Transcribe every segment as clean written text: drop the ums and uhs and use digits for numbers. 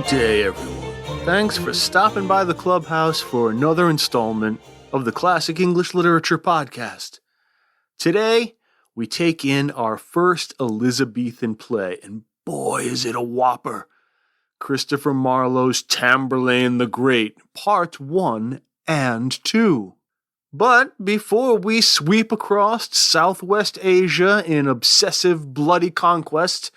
Good day, everyone. Thanks for stopping by the clubhouse for another installment of the Classic English Literature Podcast. Today, we take in our first Elizabethan play, and boy, is it a whopper. Christopher Marlowe's Tamburlaine the Great, Part 1 and 2. But before we sweep across Southwest Asia in obsessive bloody conquest,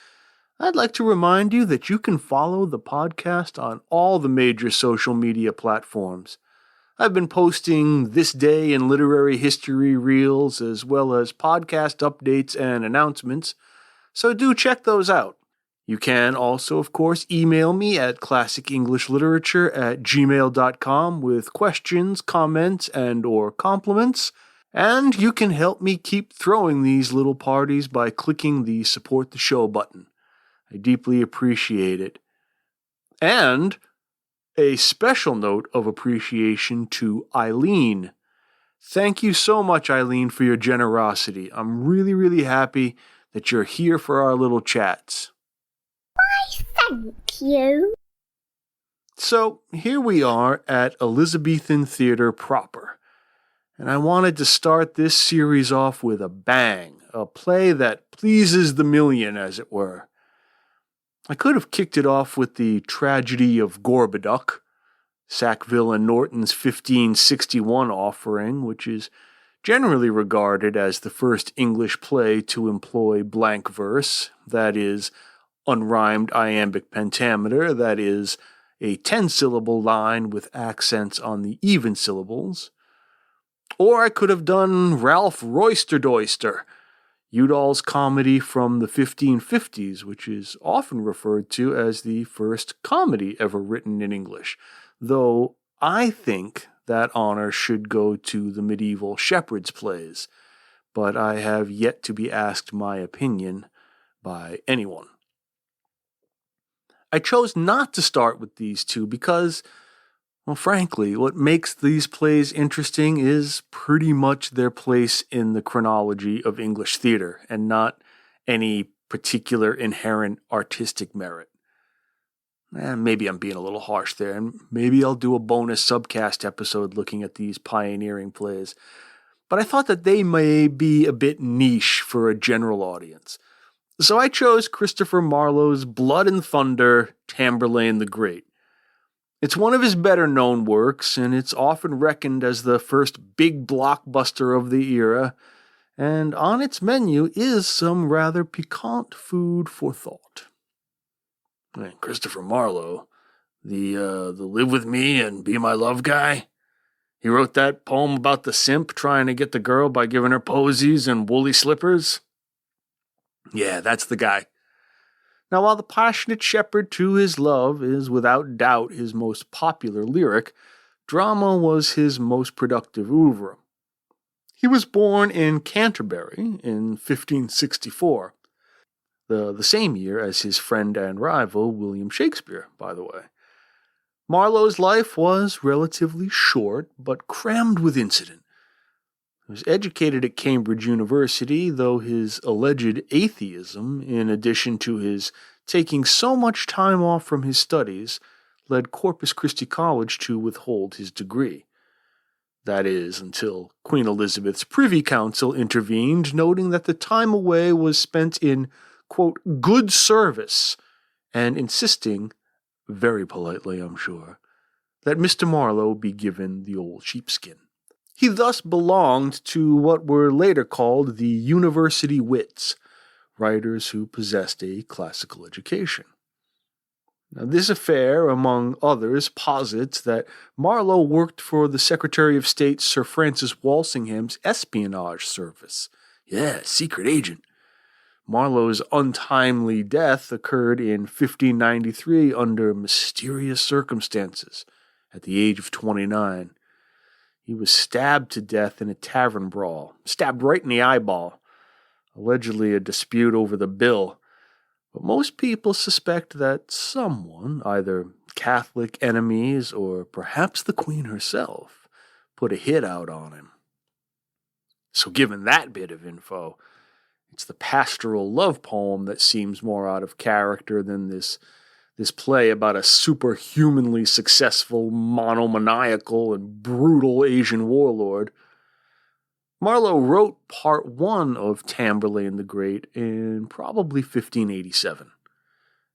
I'd like to remind you that you can follow the podcast on all the major social media platforms. I've been posting This Day in Literary History reels as well as podcast updates and announcements, so do check those out. You can also, of course, email me at classicenglish.literature@gmail.com with questions, comments, and or compliments, and you can help me keep throwing these little parties by clicking the Support the Show button. I deeply appreciate it. And a special note of appreciation to Eileen. Thank you so much, Eileen, for your generosity. I'm really happy that you're here for our little chats. Why, thank you. So, here we are at Elizabethan theater proper. And I wanted to start this series off with a bang, a play that pleases the million, as it were. I could have kicked it off with the tragedy of Gorboduc, Sackville and Norton's 1561 offering, which is generally regarded as the first English play to employ blank verse, that is, unrhymed iambic pentameter, that is, a 10-syllable line with accents on the even syllables. Or I could have done Ralph Roisterdoister, Udall's comedy from the 1550s, which is often referred to as the first comedy ever written in English, though I think that honor should go to the medieval shepherd's plays, but I have yet to be asked my opinion by anyone. I chose not to start with these two because, well, frankly, what makes these plays interesting is pretty much their place in the chronology of English theater and not any particular inherent artistic merit. Maybe I'm being a little harsh there, and maybe I'll do a bonus subcast episode looking at these pioneering plays. But I thought that they may be a bit niche for a general audience. So I chose Christopher Marlowe's Blood and Thunder, Tamburlaine the Great. It's one of his better-known works, and it's often reckoned as the first big blockbuster of the era, and on its menu is some rather piquant food for thought. And Christopher Marlowe, the live with me and be my love guy, he wrote that poem about the simp trying to get the girl by giving her posies and woolly slippers. Yeah, that's the guy. Now, while The Passionate Shepherd to His Love is without doubt his most popular lyric, drama was his most productive oeuvre. He was born in Canterbury in 1564, the same year as his friend and rival William Shakespeare, by the way. Marlowe's life was relatively short, but crammed with incident. He was educated at Cambridge University, though his alleged atheism, in addition to his taking so much time off from his studies, led Corpus Christi College to withhold his degree. That is, until Queen Elizabeth's Privy Council intervened, noting that the time away was spent in, quote, good service, and insisting, very politely I'm sure, that Mr. Marlowe be given the old sheepskin. He thus belonged to what were later called the University Wits, writers who possessed a classical education. Now, this affair, among others, posits that Marlowe worked for the Secretary of State Sir Francis Walsingham's espionage service. Yeah, secret agent. Marlowe's untimely death occurred in 1593 under mysterious circumstances at the age of 29. He was stabbed to death in a tavern brawl, stabbed right in the eyeball, allegedly a dispute over the bill. But most people suspect that someone, either Catholic enemies or perhaps the Queen herself, put a hit out on him. So given that bit of info, it's the pastoral love poem that seems more out of character than this this play about a superhumanly successful, monomaniacal, and brutal Asian warlord. Marlowe wrote part one of Tamburlaine the Great in probably 1587.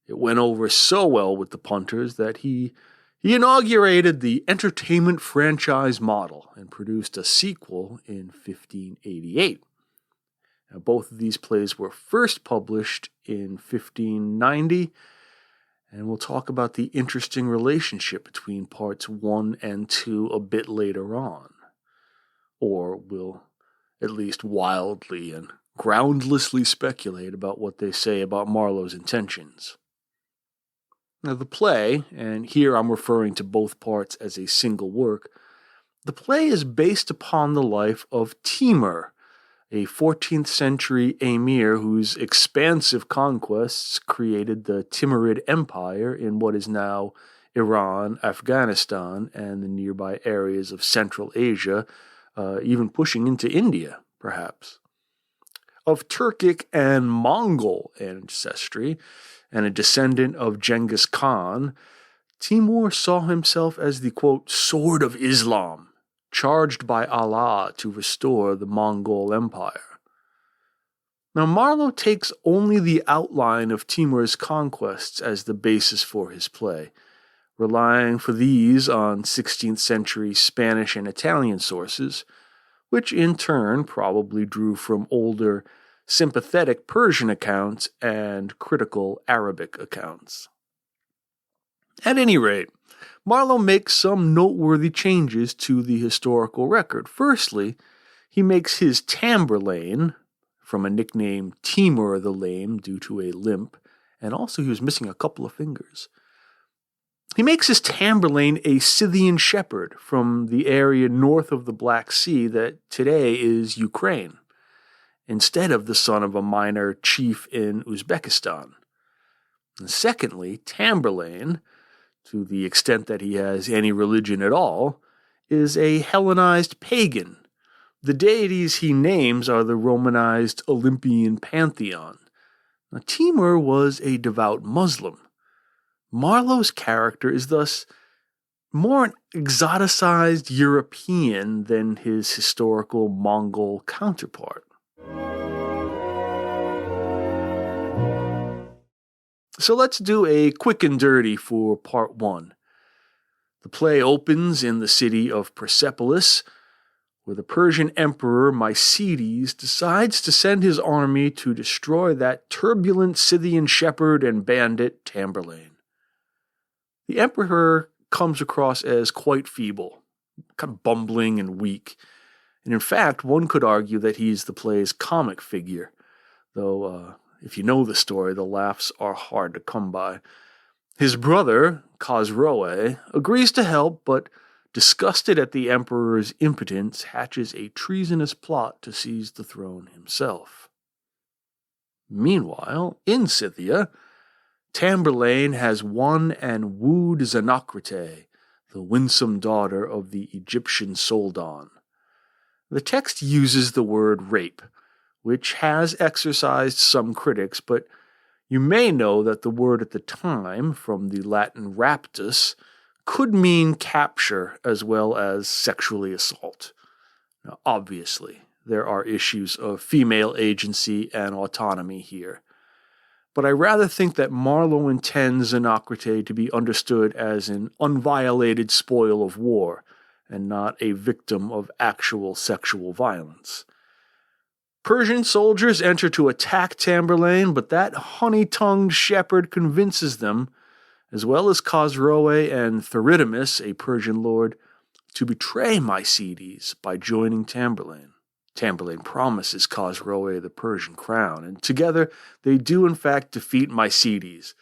It went over so well with the punters that he inaugurated the entertainment franchise model and produced a sequel in 1588. Now, both of these plays were first published in 1590, and we'll talk about the interesting relationship between parts 1 and 2 a bit later on. Or we'll at least wildly and groundlessly speculate about what they say about Marlowe's intentions. Now, the play, and here I'm referring to both parts as a single work, the play is based upon the life of Timur, a 14th century emir whose expansive conquests created the Timurid Empire in what is now Iran, Afghanistan, and the nearby areas of Central Asia, even pushing into India, perhaps. Of Turkic and Mongol ancestry, and a descendant of Genghis Khan, Timur saw himself as the, quote, sword of Islam, charged by Allah to restore the Mongol Empire. Now, Marlowe takes only the outline of Timur's conquests as the basis for his play, relying for these on 16th century Spanish and Italian sources, which in turn probably drew from older sympathetic Persian accounts and critical Arabic accounts. At any rate, Marlowe makes some noteworthy changes to the historical record. Firstly, he makes his Tamburlaine, from a nickname Timur the Lame due to a limp, and also he was missing a couple of fingers. He makes his Tamburlaine a Scythian shepherd from the area north of the Black Sea that today is Ukraine, instead of the son of a minor chief in Uzbekistan. And secondly, Tamburlaine, to the extent that he has any religion at all, is a Hellenized pagan. The deities he names are the Romanized Olympian pantheon. Now, Timur was a devout Muslim. Marlowe's character is thus more an exoticized European than his historical Mongol counterpart. So let's do a quick and dirty for part 1. The play opens in the city of Persepolis, where the Persian emperor Mycedes decides to send his army to destroy that turbulent Scythian shepherd and bandit Tamburlaine. The emperor comes across as quite feeble, kind of bumbling and weak, and in fact, one could argue that he's the play's comic figure, though if you know the story, the laughs are hard to come by. His brother, Khosrow, agrees to help, but disgusted at the emperor's impotence, hatches a treasonous plot to seize the throne himself. Meanwhile, in Scythia, Tamburlaine has won and wooed Zenocrate, the winsome daughter of the Egyptian Soldan. The text uses the word rape, which has exercised some critics, but you may know that the word at the time, from the Latin raptus, could mean capture as well as sexually assault. Now, obviously, there are issues of female agency and autonomy here, but I rather think that Marlowe intends Zenocrate to be understood as an unviolated spoil of war, and not a victim of actual sexual violence. Persian soldiers enter to attack Tamburlaine, but that honey-tongued shepherd convinces them, as well as Khosrow and Theridamas, a Persian lord, to betray Mycedes by joining Tamburlaine. Tamburlaine promises Khosrow the Persian crown, and together they do in fact defeat Mycedes.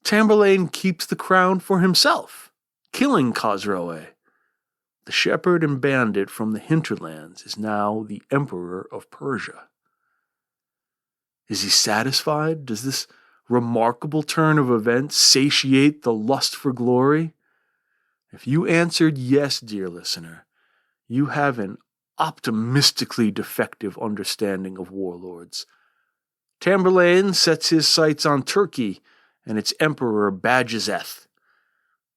Tamburlaine keeps the crown for himself, killing Khosrow. The shepherd and bandit from the hinterlands is now the emperor of Persia. Is he satisfied? Does this remarkable turn of events satiate the lust for glory? If you answered yes, dear listener, you have an optimistically defective understanding of warlords. Tamburlaine sets his sights on Turkey and its emperor Bajazeth.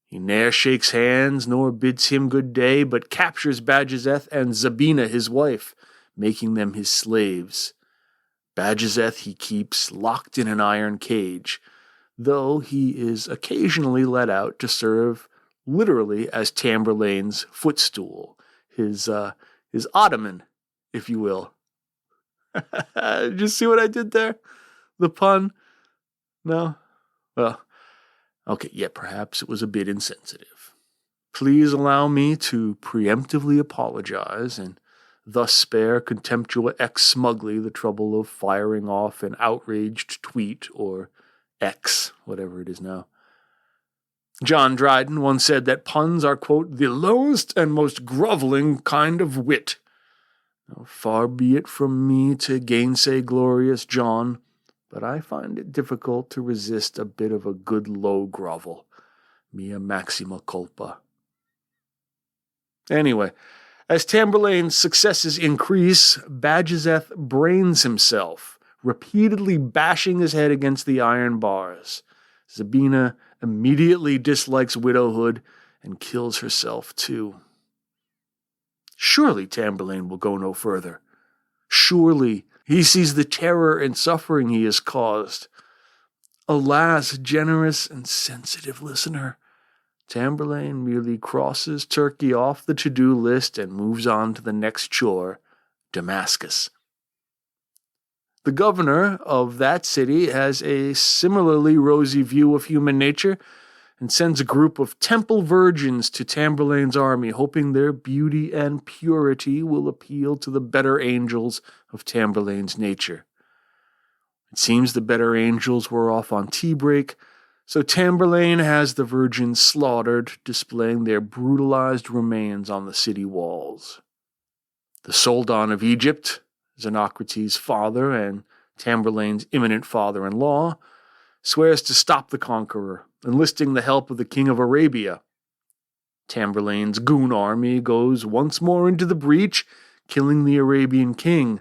He ne'er shakes hands nor bids him good day, but captures Bajazeth and Zabina his wife, making them his slaves. Bajazeth he keeps locked in an iron cage, though he is occasionally let out to serve literally as Tamburlaine's footstool, his ottoman, if you will. Did you see what I did there? The pun? No? Well, okay, yeah, perhaps it was a bit insensitive. Please allow me to preemptively apologize and thus spare contemptuous ex-smugly the trouble of firing off an outraged tweet or X, whatever it is now. John Dryden once said that puns are, quote, the lowest and most groveling kind of wit. Now, far be it from me to gainsay glorious John, but I find it difficult to resist a bit of a good low grovel. Mea maxima culpa. Anyway, as Tamburlaine's successes increase, Bajazeth brains himself, repeatedly bashing his head against the iron bars. Zabina immediately dislikes widowhood and kills herself too. Surely Tamburlaine will go no further. Surely he sees the terror and suffering he has caused. Alas, generous and sensitive listener, Tamburlaine merely crosses Turkey off the to-do list and moves on to the next chore, Damascus. The governor of that city has a similarly rosy view of human nature and sends a group of temple virgins to Tamburlaine's army, hoping their beauty and purity will appeal to the better angels of Tamburlaine's nature. It seems the better angels were off on tea break, so Tamburlaine has the virgins slaughtered, displaying their brutalized remains on the city walls. The Soldan of Egypt, Xenocrates' father and Tamburlaine's imminent father-in-law, swears to stop the conqueror, enlisting the help of the king of Arabia. Tamburlaine's goon army goes once more into the breach, killing the Arabian king.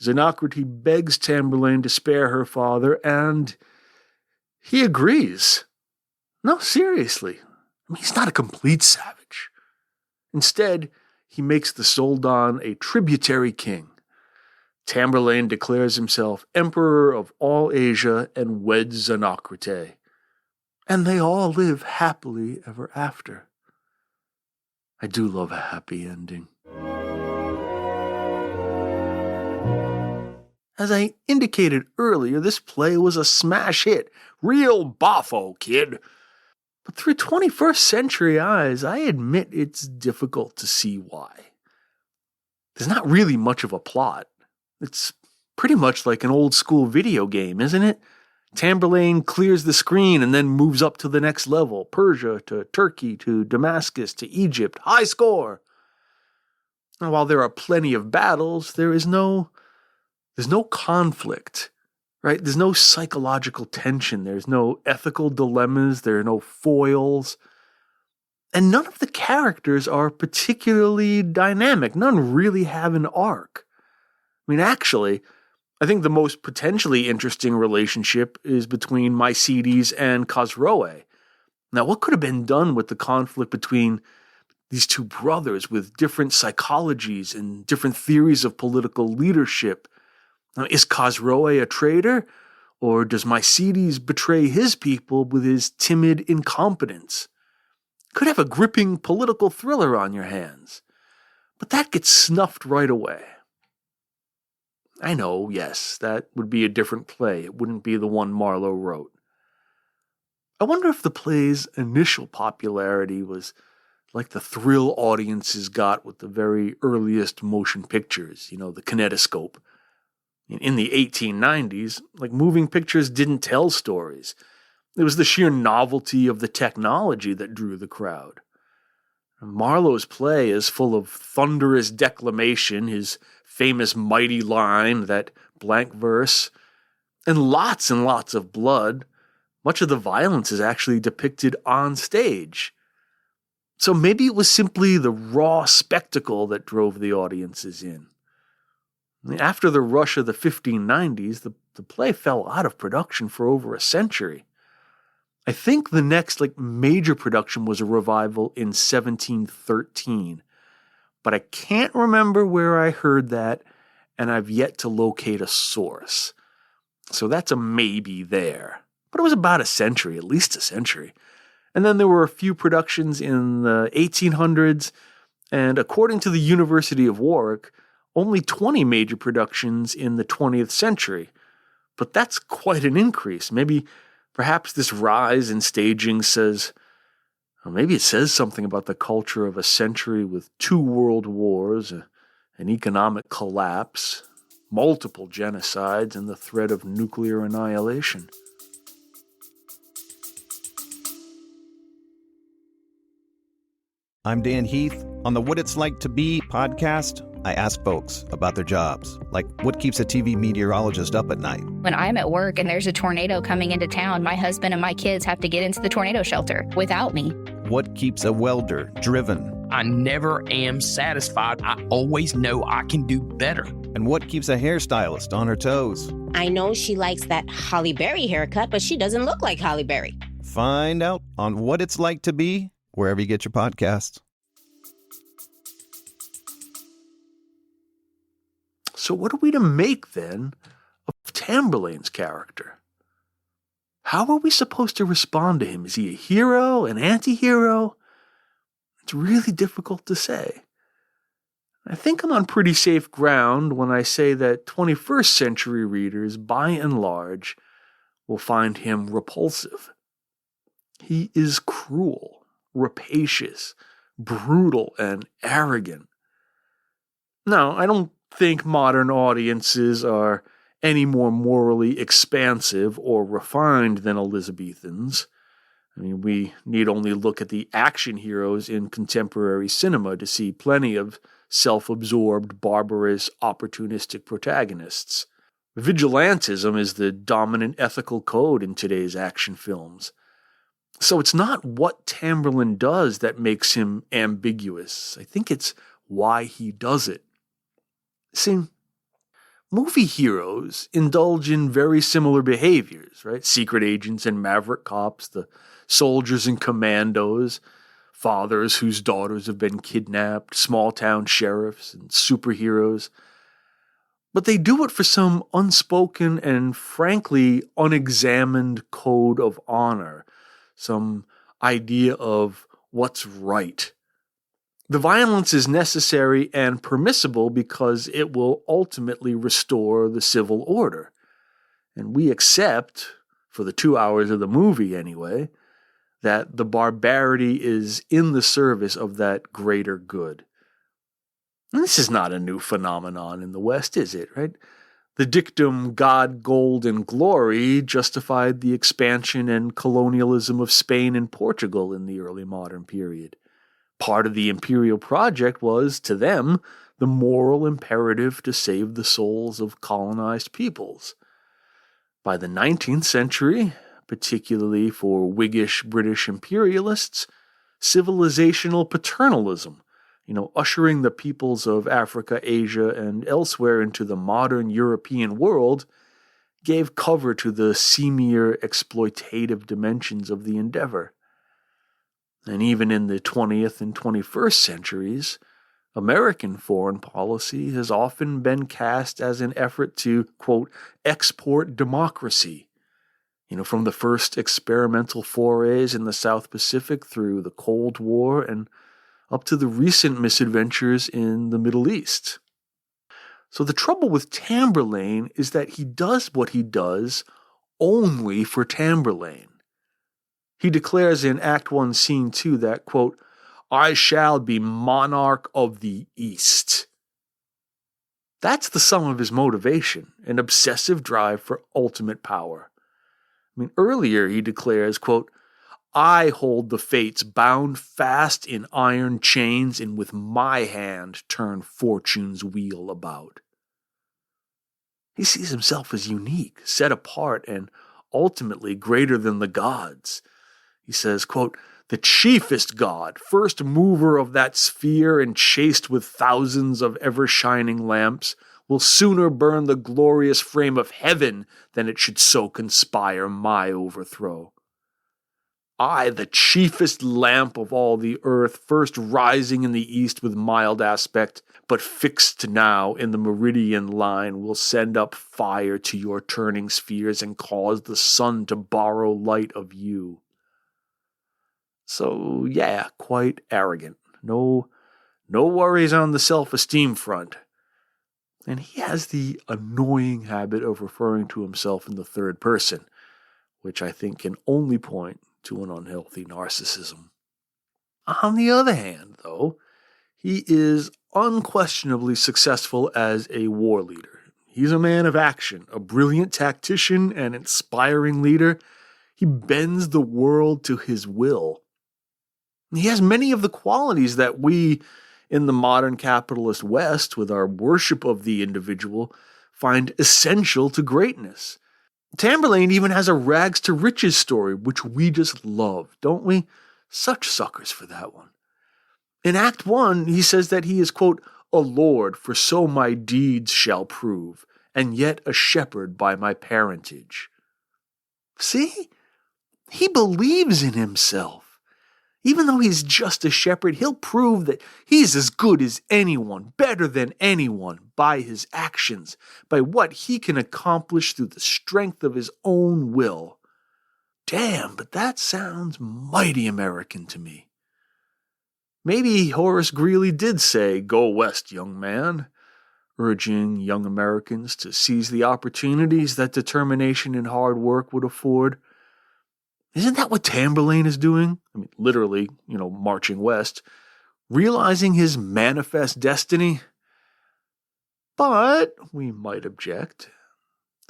Xenocrates begs Tamburlaine to spare her father, and he agrees. No, seriously. I mean, he's not a complete savage. Instead, he makes the Soldan a tributary king. Tamburlaine declares himself emperor of all Asia and weds Xenocrates. And they all live happily ever after. I do love a happy ending. As I indicated earlier, this play was a smash hit. Real boffo, kid. But through 21st century eyes, I admit it's difficult to see why. There's not really much of a plot. It's pretty much like an old school video game, isn't it? Tamburlaine clears the screen and then moves up to the next level. Persia to Turkey to Damascus to Egypt. High score! And while there are plenty of battles, there's no conflict, right? There's no psychological tension. There's no ethical dilemmas. There are no foils. And none of the characters are particularly dynamic. None really have an arc. I mean, actually, I think the most potentially interesting relationship is between Mycetes and Khosroe. Now, what could have been done with the conflict between these two brothers with different psychologies and different theories of political leadership? Now, is Khosroe a traitor, or does Mycetes betray his people with his timid incompetence? Could have a gripping political thriller on your hands. But that gets snuffed right away. I know, yes, that would be a different play. It wouldn't be the one Marlowe wrote. I wonder if the play's initial popularity was like the thrill audiences got with the very earliest motion pictures, the kinetoscope. In the 1890s, moving pictures didn't tell stories. It was the sheer novelty of the technology that drew the crowd. Marlowe's play is full of thunderous declamation, his famous mighty line, that blank verse, and lots of blood. Much of the violence is actually depicted on stage. So maybe it was simply the raw spectacle that drove the audiences in. After the rush of the 1590s, the play fell out of production for over a century. I think the next major production was a revival in 1713, but I can't remember where I heard that, and I've yet to locate a source. So that's a maybe there. But it was about a century, at least a century. And then there were a few productions in the 1800s, and according to the University of Warwick, only 20 major productions in the 20th century. But that's quite an increase. Perhaps this rise in staging says, or maybe it says something about the culture of a century with 2 world wars, an economic collapse, multiple genocides, and the threat of nuclear annihilation. I'm Dan Heath. On the What It's Like to Be podcast, I ask folks about their jobs, like what keeps a TV meteorologist up at night. When I'm at work and there's a tornado coming into town, my husband and my kids have to get into the tornado shelter without me. What keeps a welder driven? I never am satisfied. I always know I can do better. And what keeps a hairstylist on her toes? I know she likes that Halle Berry haircut, but she doesn't look like Halle Berry. Find out on What It's Like to Be, wherever you get your podcasts. So what are we to make, then, of Tamburlaine's character? How are we supposed to respond to him? Is he a hero, an anti-hero? It's really difficult to say. I think I'm on pretty safe ground when I say that 21st century readers, by and large, will find him repulsive. He is cruel, rapacious, brutal, and arrogant. Now, I don't think modern audiences are any more morally expansive or refined than Elizabethans. I mean, we need only look at the action heroes in contemporary cinema to see plenty of self-absorbed, barbarous, opportunistic protagonists. Vigilantism is the dominant ethical code in today's action films. So it's not what Tamburlaine does that makes him ambiguous. I think it's why he does it. See, movie heroes indulge in very similar behaviors, right? Secret agents and maverick cops, the soldiers and commandos, fathers whose daughters have been kidnapped, small-town sheriffs and superheroes. But they do it for some unspoken and frankly unexamined code of honor, some idea of what's right. The violence is necessary and permissible because it will ultimately restore the civil order. And we accept, for the 2 hours of the movie anyway, that the barbarity is in the service of that greater good. And this is not a new phenomenon in the West, is it, right? The dictum, God, gold, and glory, justified the expansion and colonialism of Spain and Portugal in the early modern period. Part of the imperial project was, to them, the moral imperative to save the souls of colonized peoples. By the 19th century, particularly for Whiggish British imperialists, civilizational paternalism, ushering the peoples of Africa, Asia, and elsewhere into the modern European world, gave cover to the seamier exploitative dimensions of the endeavor. And even in the 20th and 21st centuries, American foreign policy has often been cast as an effort to, quote, export democracy, from the first experimental forays in the South Pacific through the Cold War and up to the recent misadventures in the Middle East. So the trouble with Tamburlaine is that he does what he does only for Tamburlaine. He declares in Act 1, Scene 2 that, quote, I shall be monarch of the East. That's the sum of his motivation, an obsessive drive for ultimate power. Earlier he declares, quote, I hold the fates bound fast in iron chains and with my hand turn fortune's wheel about. He sees himself as unique, set apart, and ultimately greater than the gods. He says, quote, the chiefest god, first mover of that sphere and chased with thousands of ever-shining lamps, will sooner burn the glorious frame of heaven than it should so conspire my overthrow. I, the chiefest lamp of all the earth, first rising in the east with mild aspect, but fixed now in the meridian line, will send up fire to your turning spheres and cause the sun to borrow light of you. So, yeah, quite arrogant. No worries on the self-esteem front. And he has the annoying habit of referring to himself in the third person, which I think can only point to an unhealthy narcissism. On the other hand, though, he is unquestionably successful as a war leader. He's a man of action, a brilliant tactician, and inspiring leader. He bends the world to his will. He has many of the qualities that we, in the modern capitalist West, with our worship of the individual, find essential to greatness. Tamburlaine even has a rags to riches story, which we just love, don't we? Such suckers for that one. In Act 1, he says that he is, quote, a lord, for so my deeds shall prove, and yet a shepherd by my parentage. See? He believes in himself. Even though he's just a shepherd, he'll prove that he's as good as anyone, better than anyone, by his actions, by what he can accomplish through the strength of his own will. Damn, but that sounds mighty American to me. Maybe Horace Greeley did say, "Go west, young man," urging young Americans to seize the opportunities that determination and hard work would afford. Isn't that what Tamburlaine is doing? I mean, literally, marching west, realizing his manifest destiny. But, we might object,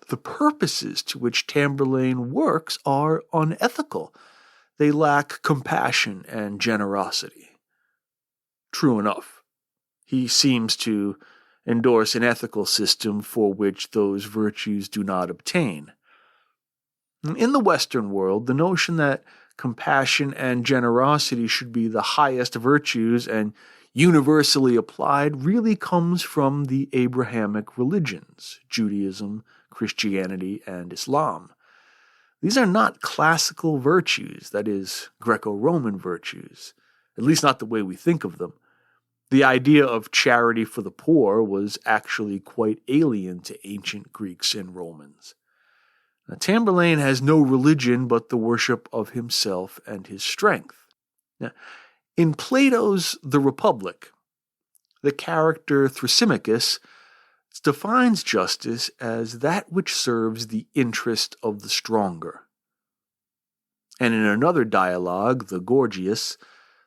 the purposes to which Tamburlaine works are unethical. They lack compassion and generosity. True enough. He seems to endorse an ethical system for which those virtues do not obtain. In the Western world, the notion that compassion and generosity should be the highest virtues and universally applied really comes from the Abrahamic religions, Judaism, Christianity, and Islam. These are not classical virtues, that is, Greco-Roman virtues, at least not the way we think of them. The idea of charity for the poor was actually quite alien to ancient Greeks and Romans. Now, Tamburlaine has no religion but the worship of himself and his strength. Now, in Plato's The Republic, the character Thrasymachus defines justice as that which serves the interest of the stronger. And in another dialogue, the Gorgias,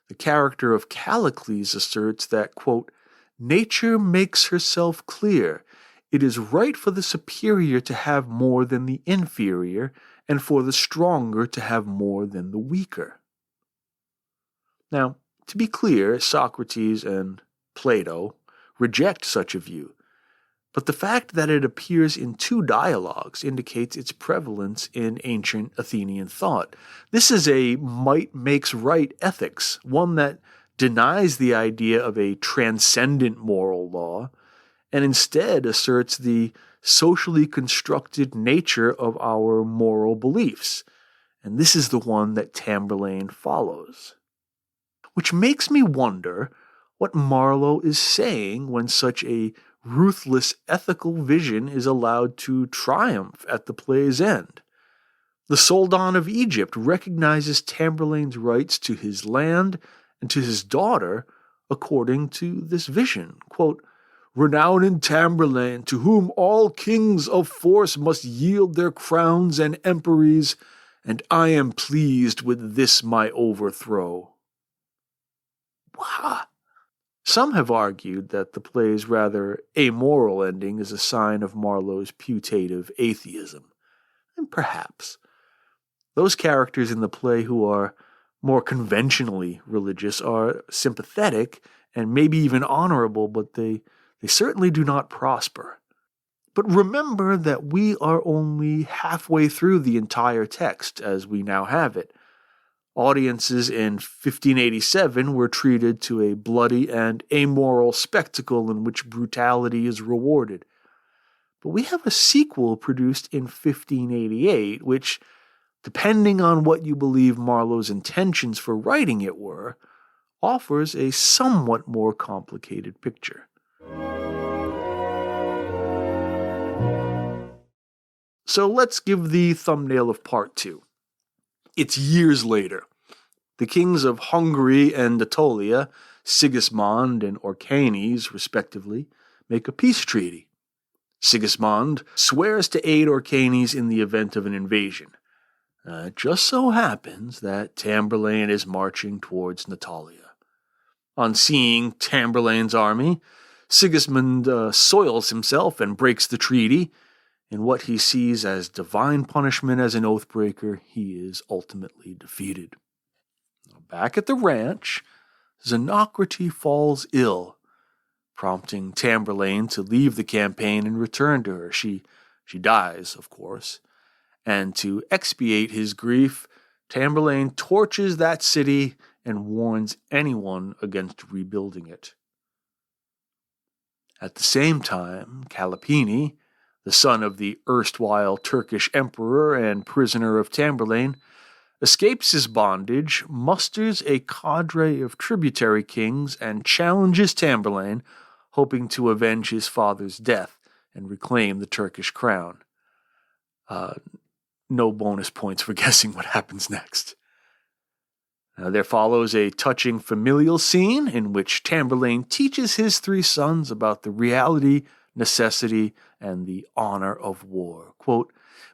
the character of Callicles asserts that, quote, nature makes herself clear. It is right for the superior to have more than the inferior, and for the stronger to have more than the weaker. Now, to be clear, Socrates and Plato reject such a view, but the fact that it appears in two dialogues indicates its prevalence in ancient Athenian thought. This is a might makes right ethics, one that denies the idea of a transcendent moral law, and instead asserts the socially constructed nature of our moral beliefs. And this is the one that Tamburlaine follows. Which makes me wonder what Marlowe is saying when such a ruthless ethical vision is allowed to triumph at the play's end. The Soldan of Egypt recognizes Tamburlaine's rights to his land and to his daughter according to this vision. Quote, renown in Tamburlaine, to whom all kings of force must yield their crowns and emperies, and I am pleased with this my overthrow. Wow. Some have argued that the play's rather amoral ending is a sign of Marlowe's putative atheism. And perhaps. Those characters in the play who are more conventionally religious are sympathetic and maybe even honorable, but they certainly do not prosper. But remember that we are only halfway through the entire text as we now have it. Audiences in 1587 were treated to a bloody and amoral spectacle in which brutality is rewarded. But we have a sequel produced in 1588, which depending on what you believe Marlowe's intentions for writing it were, offers a somewhat more complicated picture. So let's give the thumbnail of part 2. It's years later. The kings of Hungary and Natolia, Sigismund and Orcanes, respectively, make a peace treaty. Sigismund swears to aid Orcanes in the event of an invasion. It just so happens that Tamburlaine is marching towards Natalia. On seeing Tamburlaine's army, Sigismund soils himself and breaks the treaty. In what he sees as divine punishment as an oathbreaker, he is ultimately defeated. Back at the ranch, Xenocrate falls ill, prompting Tamburlaine to leave the campaign and return to her. She dies, of course. And to expiate his grief, Tamburlaine torches that city and warns anyone against rebuilding it. At the same time, Calipini, the son of the erstwhile Turkish emperor and prisoner of Tamburlaine, escapes his bondage, musters a cadre of tributary kings, and challenges Tamburlaine, hoping to avenge his father's death and reclaim the Turkish crown. No bonus points for guessing what happens next. There follows a touching familial scene in which Tamburlaine teaches his 3 sons about the reality, necessity, and the honor of war. Quote,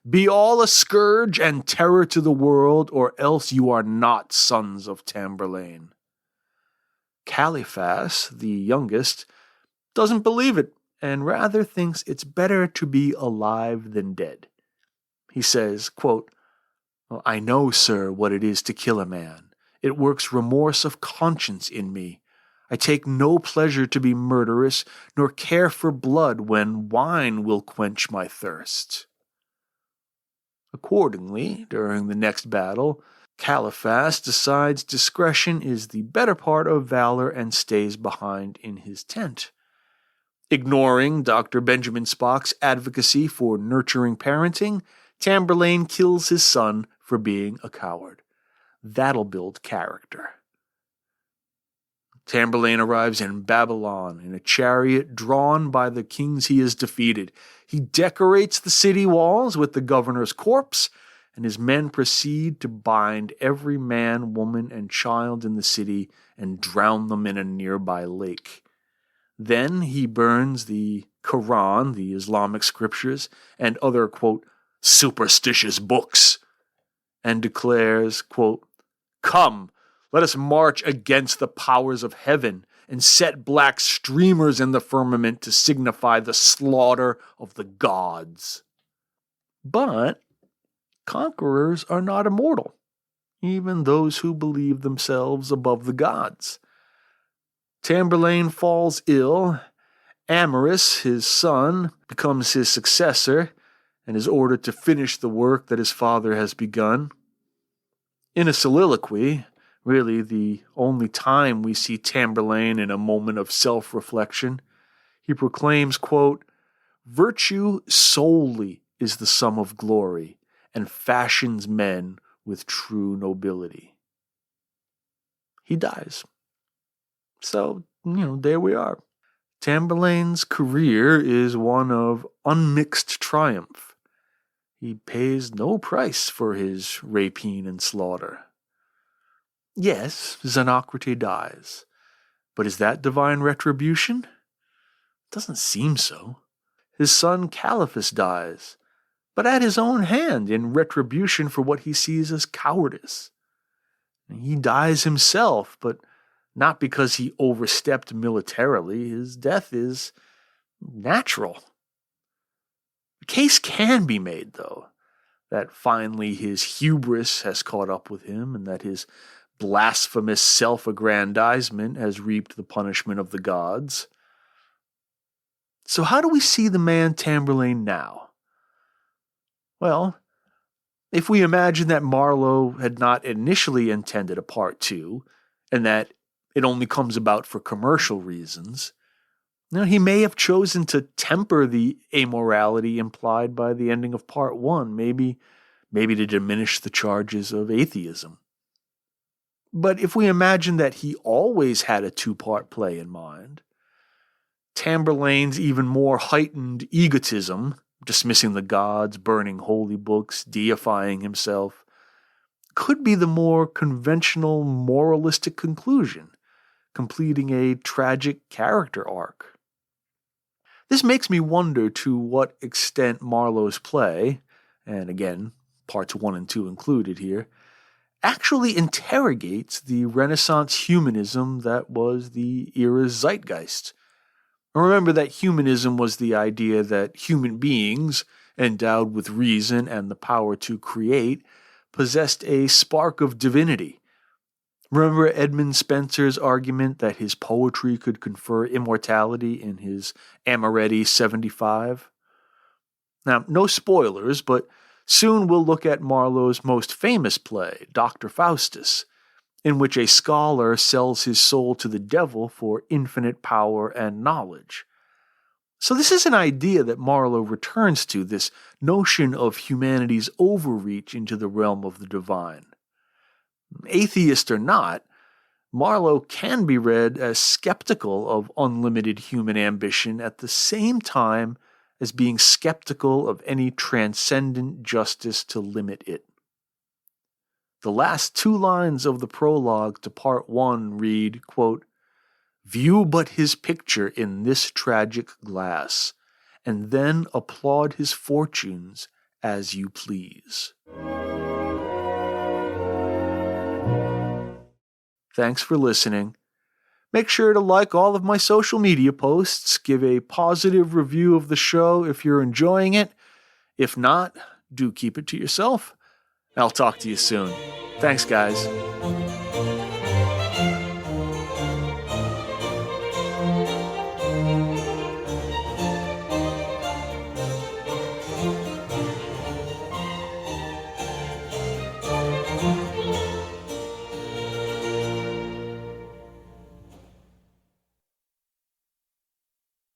"Be all a scourge and terror to the world, or else you are not sons of Tamburlaine." Caliphas, the youngest, doesn't believe it, and rather thinks it's better to be alive than dead. He says, quote, "I know, sir, what it is to kill a man. It works remorse of conscience in me. I take no pleasure to be murderous, nor care for blood when wine will quench my thirst." Accordingly, during the next battle, Caliphas decides discretion is the better part of valor and stays behind in his tent. Ignoring Dr. Benjamin Spock's advocacy for nurturing parenting, Tamburlaine kills his son for being a coward. That'll build character. Tamburlaine arrives in Babylon in a chariot drawn by the kings he has defeated. He decorates the city walls with the governor's corpse, and his men proceed to bind every man, woman, and child in the city and drown them in a nearby lake. Then he burns the Quran, the Islamic scriptures, and other, quote, superstitious books, and declares, quote, "Come, let us march against the powers of heaven and set black streamers in the firmament to signify the slaughter of the gods." But conquerors are not immortal, even those who believe themselves above the gods. Tamburlaine falls ill. Amorous, his son, becomes his successor and is ordered to finish the work that his father has begun. In a soliloquy, really the only time we see Tamburlaine in a moment of self-reflection, he proclaims, quote, "Virtue solely is the sum of glory, and fashions men with true nobility." He dies. So, there we are. Tamburlaine's career is one of unmixed triumph. He pays no price for his rapine and slaughter. Yes, Xenocrate dies, but is that divine retribution? Doesn't seem so. His son Caliphas dies, but at his own hand in retribution for what he sees as cowardice. He dies himself, but not because he overstepped militarily. His death is natural. The case can be made, though, that finally his hubris has caught up with him and that his blasphemous self-aggrandizement has reaped the punishment of the gods. So how do we see the man Tamburlaine now? Well, if we imagine that Marlowe had not initially intended a part 2, and that it only comes about for commercial reasons, he may have chosen to temper the amorality implied by the ending of part 1. Maybe maybe to diminish the charges of atheism. But if we imagine that he always had a two-part play in mind, Tamburlaine's even more heightened egotism, dismissing the gods, burning holy books, deifying himself, could be the more conventional moralistic conclusion, completing a tragic character arc. This makes me wonder to what extent Marlowe's play, and again, parts 1 and 2 included here, actually interrogates the Renaissance humanism that was the era's zeitgeist. Remember that humanism was the idea that human beings, endowed with reason and the power to create, possessed a spark of divinity. Remember Edmund Spenser's argument that his poetry could confer immortality in his Amoretti 75? Now, no spoilers, but soon we'll look at Marlowe's most famous play, Dr. Faustus, in which a scholar sells his soul to the devil for infinite power and knowledge. So this is an idea that Marlowe returns to, this notion of humanity's overreach into the realm of the divine. Atheist or not, Marlowe can be read as skeptical of unlimited human ambition at the same time as being skeptical of any transcendent justice to limit it. The last 2 lines of the prologue to Part 1 read, quote, "View but his picture in this tragic glass, and then applaud his fortunes as you please." Thanks for listening. Make sure to like all of my social media posts, give a positive review of the show if you're enjoying it. If not, do keep it to yourself. I'll talk to you soon. Thanks, guys.